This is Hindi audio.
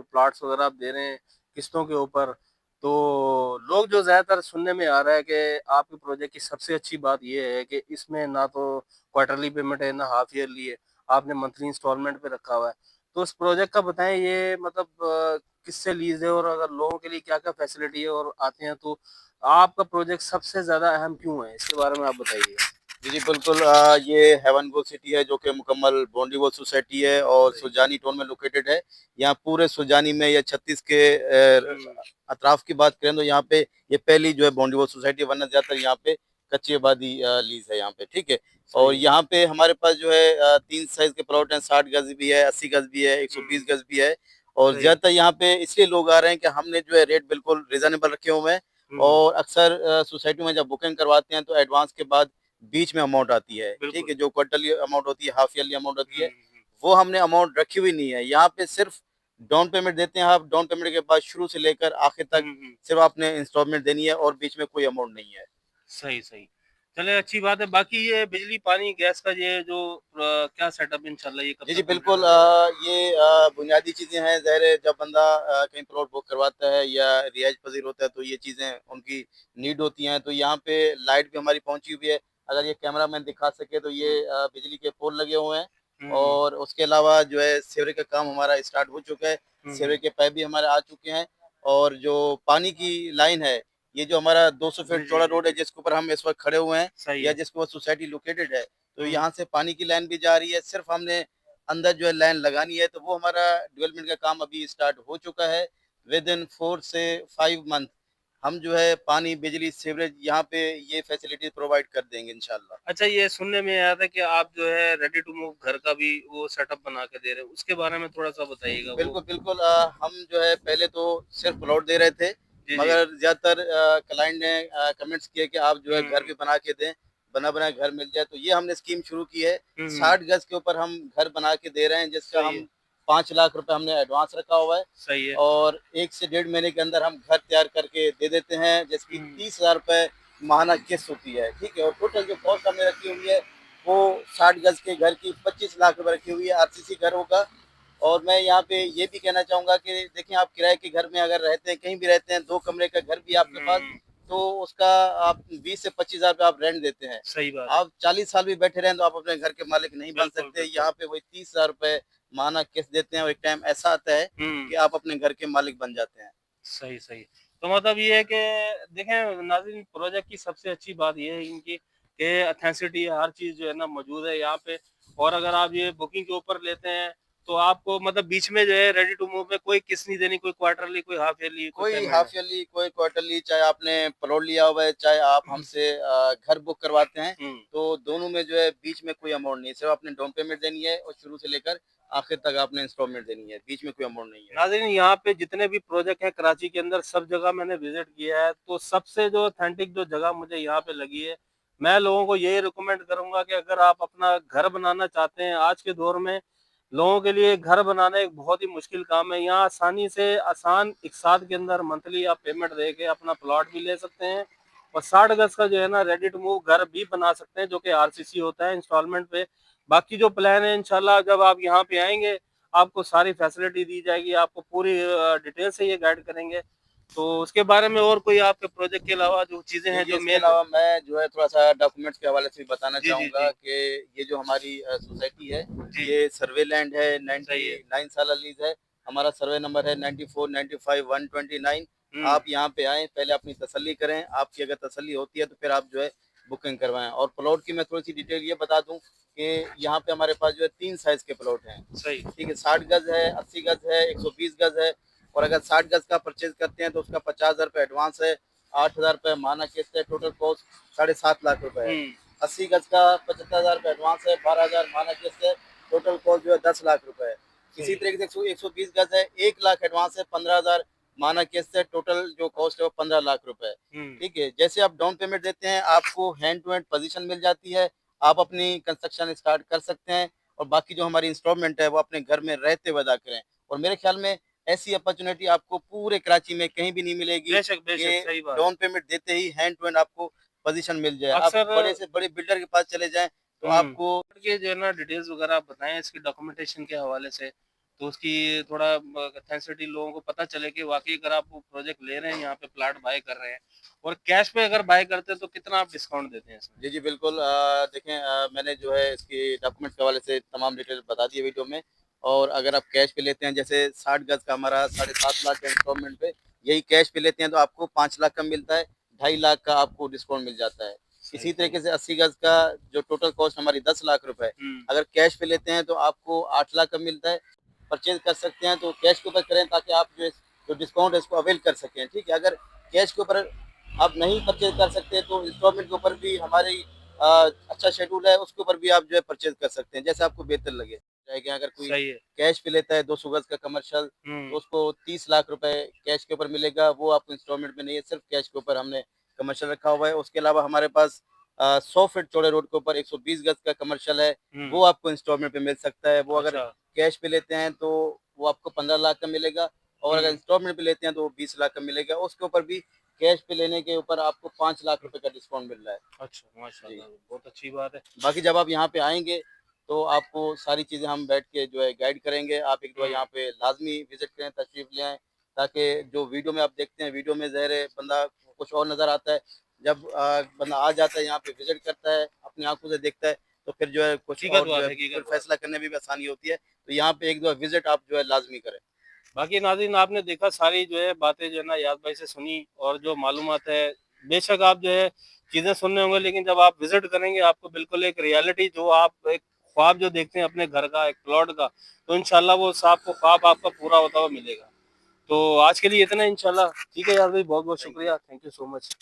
जो प्लॉट्स वगैरह आप दे रहे हैं किस्तों के ऊपर, तो लोग जो ज़्यादातर सुनने में आ रहा है कि आपके प्रोजेक्ट की सबसे अच्छी बात ये है कि इसमें ना तो क्वार्टरली पेमेंट है, ना हाफ ईयरली है, आपने मंथली इंस्टॉलमेंट पे रखा हुआ है। तो उस प्रोजेक्ट का बताएं, ये मतलब किससे लीज है और अगर लोगों के लिए क्या-क्या फैसिलिटी है और आते हैं तो आपका प्रोजेक्ट सबसे ज़्यादा अहम क्यों है? इसके बारे में आप बताइए। जी, जी, बिल्कुल। ये हेवन गो सिटी है जो कि मुकम्मल बॉन्डीवॉल सोसाइटी है और सुजानी टाउन में लोकेटेड है। यहाँ पूरे सुजानी में या 36 के अतराफ की बात करें तो यहाँ पे ये पहली जो है बॉन्डीवॉल सोसाइटी, वरना ज़्यादातर यहाँ पे कच्ची आबादी लीज है यहाँ पे, ठीक है। और सही है। यहाँ पे हमारे पास जो है 3 साइज़ के प्लॉट हैं, 60 गज़ भी है, 80 गज़ भी है, 120 गज़ भी है। और सही। ज़्यादातर यहाँ पे इसलिए लोग आ रहे हैं कि हमने जो है रेट बिल्कुल रीज़नेबल रखे हुए हैं। हुँ, और अक्सर सोसाइटी में जब बुकिंग करवाते हैं तो एडवांस के बाद बीच में अमाउंट आती है, ठीक बिल्कुल। है, जो क्वार्टरली अमाउंट होती है, हाफ ईयरली अमाउंट होती हुँ, है, हुँ, वो हमने अमाउंट रखी हुई नहीं है। यहाँ पे सिर्फ डाउन पेमेंट देते हैं आप, डाउन पेमेंट के बाद शुरू से लेकर आखिर तक हुँ, हुँ। सिर्फ आपने इंस्टॉलमेंट देनी है और बीच में कोई अमाउंट नहीं है। सही, सही। चलिए अच्छी बात है। बाकी ये बिजली, पानी, गैस का ये जो क्या सेटअप इंशाल्लाह ये कब जी, जी, तक कंप्लीट बिल्कुल। हो जाएगा? ये बुनियादी चीज़ें हैं, ज़ाहिर है जब बंदा कहीं प्लॉट बुक करवाता है या रिहाइश पज़ीर होता है तो ये चीज़ें उनकी नीड होती हैं। तो यहाँ पे लाइट भी हमारी पहुँची हुई है। अगर ये कैमरामैन दिखा सके तो ये हुँ, बिजली के पोल लगे हुए हैं। हुँ, और उसके अलावा जो है सीवरेज का काम हमारा स्टार्ट हो चुका है। हुँ, हुँ, सीवरेज के पाइप भी हमारे आ चुके हैं। और जो पानी की लाइन है, ये जो हमारा 200 जी, फीट जी, चौड़ा जी, रोड है जी। जिसके ऊपर हम इस वक़्त खड़े हुए हैं सही या है। जिसके ऊपर सोसाइटी लोकेटेड है, तो हुँ, यहाँ से पानी की लाइन भी जा रही है। सिर्फ़ हमने अंदर जो है लाइन लगानी है, तो वो हमारा डेवलपमेंट का काम अभी स्टार्ट हो चुका है। विद इन 4 से 5 मंथ हम जो है पानी, बिजली, सीवरेज यहाँ पे ये फैसिलिटीज़ प्रोवाइड कर देंगे इंशाल्लाह। अच्छा, ये सुनने में आया था कि आप जो है रेडी टू मूव घर का भी वो सेटअप बना के दे रहे हो, उसके बारे में थोड़ा-सा बताइएगा वो? बिल्कुल, बिल्कुल। हम जो है पहले तो सिर्फ प्लॉट दे रहे थे, जी, जी। मगर ज़्यादातर क्लाइंट ने कमेंट्स किए कि आप जो है घर हुँ, भी बना के दें, बना-बनाया घर मिल जाए, तो ये हमने स्कीम शुरू की है। हुँ, हुँ। 60 गज़ के ऊपर हम घर बना के दे रहे हैं, जिसका सही हम है, 5 लाख रुपए हमने एडवांस रखा हुआ है। सही है। और 1 से डेढ़ महीने के अंदर हम घर तैयार करके दे देते हैं, जिसकी हुँ, 30,000 रुपए माहाना किस्त होती है, ठीक है? और टोटल जो कॉस्ट हमने रखी हुई है, वो 60 गज़ के घर की 25 लाख रुपए रखी हुई है, आरसीसी घर होगा। और मैं यहाँ पे ये भी कहना चाहूँगा कि देखिए, आप किराए के घर में अगर रहते हैं, कहीं भी रहते हैं, 2 कमरे का घर भी आपके पास, हुँ। तो उसका आप 20 से 25,000 रुपए आप रेंट देते हैं। सही बात है। आप 40 साल भी बैठे रहें, तो आप अपने घर के मालिक नहीं बन बिल्कुल, सकते। बिल्कुल। यहाँ पे वही 30,000 रुपए माहाना किस्त देते हैं और एक टाइम ऐसा आता है हुँ। कि आप अपने घर के मालिक बन जाते हैं। सही, सही। तो मतलब ये है कि देखें नाज़रीन, प्रोजेक्ट की सबसे अच्छी बात ये है इनकी कि ऑथेंसिटी हर चीज़ जो है ना मौजूद है यहाँ पे। और अगर आप ये बुकिंग के ऊपर लेते हैं तो आपको मतलब बीच में जो है रेडी टू मूव में कोई किस्त नहीं देनी, कोई क्वार्टरली, कोई हाफ ईयरली, कोई कोई पेमेंट है। हाफ ईयरली, कोई क्वार्टरली, चाहे आपने प्लॉट लिया हुआ है, चाहे आप हमसे घर बुक करवाते हैं, हुँ। तो दोनों में जो है बीच में कोई अमाउंट नहीं है। सिर्फ आपने डाउन पेमेंट देनी है और शुरू से लेकर आखिर तक आपने इंस्टॉलमेंट देनी है। बीच में कोई अमाउंट नहीं है। नाज़रीन, यहाँ पे जितने भी प्रोजेक्ट हैं कराची के अंदर सब जगह मैंने विज़िट किया है, तो सबसे जो ऑथेंटिक जो जगह मुझे यहाँ पे लगी है, मैं लोगों को यही रिकमेंड करूँगा कि अगर आप अपना घर बनाना चाहते हैं, आज के दौर में लोगों के लिए घर बनाना एक बहुत ही मुश्किल काम है। यहाँ आसानी से आसान इकसात के अंदर मंथली आप पेमेंट दे के अपना प्लॉट भी ले सकते हैं और 60 गज़ का जो है ना रेडी टू मूव घर भी बना सकते हैं, जो कि आरसीसी होता है इंस्टॉलमेंट पे। बाकी जो प्लान है इंशाल्लाह जब आप यहाँ पे आएँगे आपको सारी फैसिलिटी दी जाएगी, आपको पूरी डिटेल से ये गाइड करेंगे। तो उसके बारे में और कोई आपके प्रोजेक्ट के अलावा जो चीज़ें जी, हैं जी, जो इसके मेन है? अलावा मैं जो है थोड़ा-सा डॉक्यूमेंट्स के हवाले से भी बताना जी, जी, चाहूँगा जी। कि ये जो हमारी सोसाइटी है, जी, ये सर्वे लैंड है, सही है। 99 साला लीज़ है। हमारा सर्वे नंबर है 94, 95, 129। हुँ, आप यहाँ पे आएँ, पहले अपनी तसल्ली करें। आपकी अगर तसल्ली होती है, तो फिर आप जो है बुकिंग करवाएँ। और प्लॉट की मैं थोड़ी-सी डिटेल ये बता दूँ कि यहाँ पे हमारे पास जो है 3 साइज़ के प्लॉट हैं। सही। ठीक है, 60 गज़ है, 80 गज़ है, 120 गज़ है। और अगर 60 गज़ का परचेज़ करते हैं तो उसका 50,000 रुपए एडवांस है, 8,000 रुपए माना किस्त है, टोटल कॉस्ट 7.5 लाख रुपए है। हुँ, 80 गज़ का 75,000 रुपए एडवांस है, 12,000 माना किस्त है, टोटल कॉस्ट जो है 10 लाख रुपए है। इसी सही। तरीके से 120 गज़ है, 1 लाख एडवांस है, 15,000 माना किस्त है, टोटल जो कॉस्ट है वो 15 लाख रुपए है। हुँ, ठीक है, जैसे आप डाउन पेमेंट देते हैं, आपको हैंड टू हैंड पोज़ीशन मिल जाती है, आप अपनी कंस्ट्रक्शन स्टार्ट कर सकते हैं और बाकी जो हमारी इंस्टॉलमेंट है, वो अपने घर में रहते हुए अदा करें। और मेरे ख्याल में ऐसी अपॉर्च्युनिटी आपको पूरे कराची में कहीं भी नहीं मिलेगी बेशक, बेशक, कि सही बात है। डाउन पेमेंट देते ही हैंड टू हैंड आपको पोज़ीशन मिल जाए। आप अक्सर बड़े से बड़े बिल्डर के पास चले जाएँ, तो हुँ, आपको के जो है ना डिटेल्स वगैरह आप बताएँ इसकी डॉक्यूमेंटेशन के हवाले से, तो उसकी थोड़ा ऑथेंटिसिटी लोगों को पता चले कि वाकई अगर आप वो प्रोजेक्ट ले रहे हैं, यहाँ पे प्लाट बाय कर रहे हैं और कैश पे अगर बाय करते हैं तो कितना आप डिस्काउंट देते हैं इसमें? जी, जी, बिल्कुल। देखें, मैंने जो है इसकी डॉक्यूमेंट्स के हवाले से तमाम डिटेल बता दी है वीडियो में। और अगर आप कैश पे लेते हैं, जैसे 60 गज़ का हमारा 7.5 लाख का इंस्टॉलमेंट पे, यही कैश पे लेते हैं तो आपको 5 लाख का मिलता है, 2.5 लाख का आपको डिस्काउंट मिल जाता है। सही इसी सही। तरीके से 80 गज़ का जो टोटल कॉस्ट हमारी 10 लाख रुपए है, अगर कैश पे लेते हैं तो आपको 8 लाख का मिलता है। परचेज़ कर सकते हैं तो कैश के ऊपर करें, ताकि आप जो डिस्काउंट है इसको अवेल कर सकें, ठीक है? अगर कैश के ऊपर आप नहीं परचेज़ कर सकते तो इंस्टॉलमेंट के ऊपर भी हमारी अच्छा शेड्यूल है, उसके ऊपर भी आप जो है परचेज़ कर सकते हैं, जैसे आपको बेहतर लगे। चाहे कि अगर कोई सही है। कैश पे लेता है 200 गज़ का कमर्शियल, तो उसको 30 लाख रुपए कैश के ऊपर मिलेगा, वो आपको इंस्टॉलमेंट में नहीं है, सिर्फ़ कैश के ऊपर हमने कमर्शियल रखा हुआ है। उसके अलावा हमारे पास 100 फीट चौड़े रोड के ऊपर 120 गज़ का कमर्शियल है, वो आपको इंस्टॉलमेंट पे मिल सकता है। वो अगर अच्छा। कैश पे लेते हैं तो वो आपको 15 लाख का मिलेगा, और अगर इंस्टॉलमेंट पे लेते हैं तो वो 20 लाख का मिलेगा। उसके ऊपर भी कैश पे लेने के ऊपर आपको 5 लाख रुपए का डिस्काउंट मिल रहा है। अच्छा, जी। माशाल्लाह, बहुत अच्छी बात है। बाकी जब आप यहाँ पे आएँगे, तो आपको सारी चीज़ें हम बैठ के जो है गाइड करेंगे। आप एक बार यहाँ पे लाज़मी विज़िट करें, तशरीफ़ ले आएँ, ताकि जो वीडियो में आप देखते हैं, वीडियो में ज़ाहिर है बंदा कुछ और नज़र आता है। जब बंदा आ जाता है यहाँ पे विज़िट करता है, अपनी आँखों से देखता है, तो फिर जो है कुछ हकीकत और जो बात है है, फिर हकीकत बात फ़ैसला करने में भी आसानी होती है। तो यहाँ पे एक दो विज़िट आप जो है लाज़मी करें। बाकी नाज़रीन आपने देखा सारी जो है बातें जो है ना याद भाई से सुनी और जो मालूमात है, बेशक आप जो है चीज़ें सुन रहे होंगे लेकिन जब आप विज़िट करेंगे आपको बिल्कुल एक रियलिटी जो आप एक ख्वाब जो देखते हैं अपने घर का, एक प्लॉट का, तो इंशाल्लाह वो आपको ख्वाब आपका पूरा होता हुआ मिलेगा। तो आज के लिए इतना ही इंशाल्लाह। ठीक है यार भाई, बहुत-बहुत थैंक यू। शुक्रिया। Thank you so much.